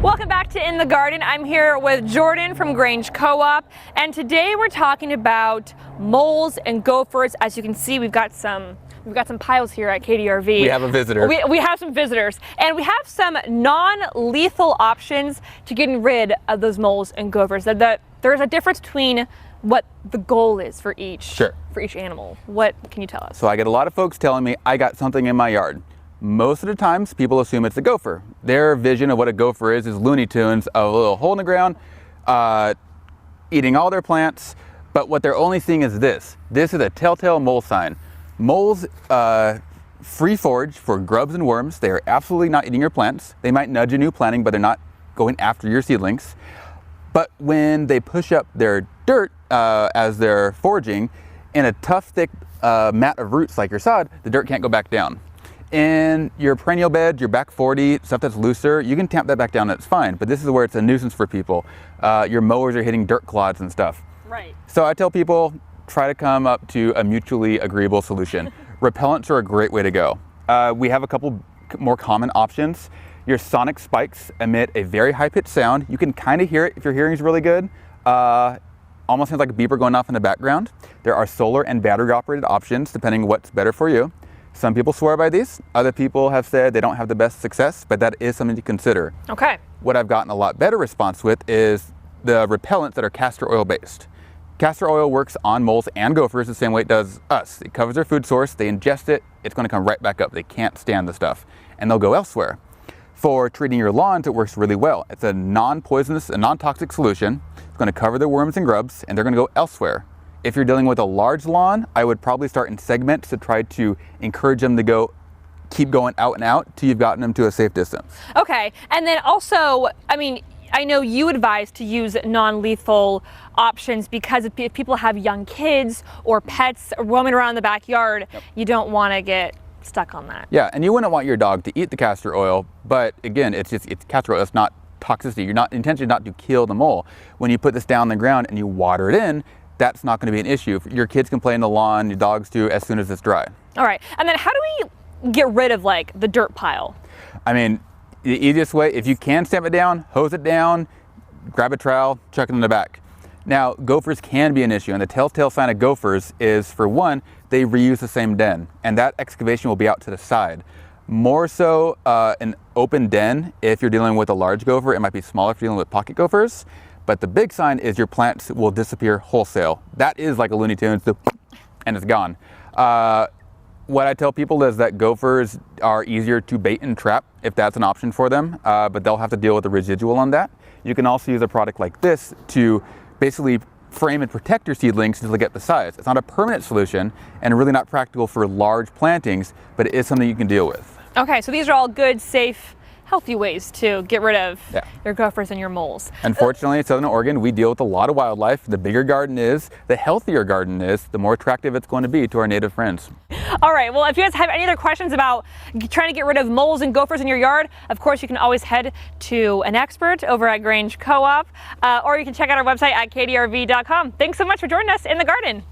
Welcome back to In the Garden. I'm here with Jordan from Grange Co-op, and today we're talking about moles and gophers. As you can see, we've got some piles here at KDRV. We have a visitor. We have some visitors, and we have some non-lethal options to getting rid of those moles and gophers. There's a difference between what the goal is for each animal. What can you tell us? So I get a lot of folks telling me I got something in my yard. Most of the times people assume it's a gopher. Their vision of what a gopher is Looney Tunes, a little hole in the ground, eating all their plants, but what they're only seeing is this. This is a telltale mole sign. Moles free forage for grubs and worms. They are absolutely not eating your plants. They might nudge a new planting, but they're not going after your seedlings. But when they push up their dirt as they're foraging, in a tough, thick mat of roots like your sod, the dirt can't go back down. In your perennial bed, your back 40, stuff that's looser, you can tamp that back down, that's fine. But this is where it's a nuisance for people. Your mowers are hitting dirt clods and stuff. Right. So I tell people, try to come up to a mutually agreeable solution. Repellents are a great way to go. We have a couple more common options. Your sonic spikes emit a very high-pitched sound. You can kind of hear it if your hearing is really good. Almost sounds like a beeper going off in the background. There are solar and battery-operated options, depending what's better for you. Some people swear by these. Other people have said they don't have the best success, but that is something to consider. Okay. What I've gotten a lot better response with is the repellents that are castor oil based. Castor oil works on moles and gophers the same way it does us. It covers their food source, they ingest it, it's going to come right back up. They can't stand the stuff, and they'll go elsewhere. For treating your lawns, it works really well. It's a non-poisonous and non-toxic solution. It's going to cover the worms and grubs, and they're going to go elsewhere. If you're dealing with a large lawn, I would probably start in segments to try to encourage them to keep going out and out till you've gotten them to a safe distance. Okay, and then also, I mean, I know you advise to use non-lethal options because if people have young kids or pets roaming around the backyard, you don't want to get stuck on that. Yeah, and you wouldn't want your dog to eat the castor oil, but again, it's castor oil, it's not toxicity. You're not intentionally not to kill the mole. When you put this down on the ground and you water it in, that's not going to be an issue. Your kids can play in the lawn, your dogs too, as soon as it's dry. All right, and then how do we get rid of like the dirt pile? I mean, the easiest way, if you can stamp it down, hose it down, grab a trowel, chuck it in the back. Now, gophers can be an issue, and the telltale sign of gophers is, for one, they reuse the same den, and that excavation will be out to the side. More so an open den, if you're dealing with a large gopher, it might be smaller if you're dealing with pocket gophers, but the big sign is your plants will disappear wholesale. That is like a Looney Tunes, and it's gone. What I tell people is that gophers are easier to bait and trap if that's an option for them, but they'll have to deal with the residual on that. You can also use a product like this to basically frame and protect your seedlings until they get the size. It's not a permanent solution and really not practical for large plantings, but it is something you can deal with. Okay, so these are all good, safe, healthy ways to get rid of your gophers and your moles. Unfortunately, in Southern Oregon, we deal with a lot of wildlife. The bigger garden is, the healthier garden is, the more attractive it's going to be to our native friends. All right, well, if you guys have any other questions about trying to get rid of moles and gophers in your yard, of course, you can always head to an expert over at Grange Co-op, or you can check out our website at kdrv.com. Thanks so much for joining us in the garden.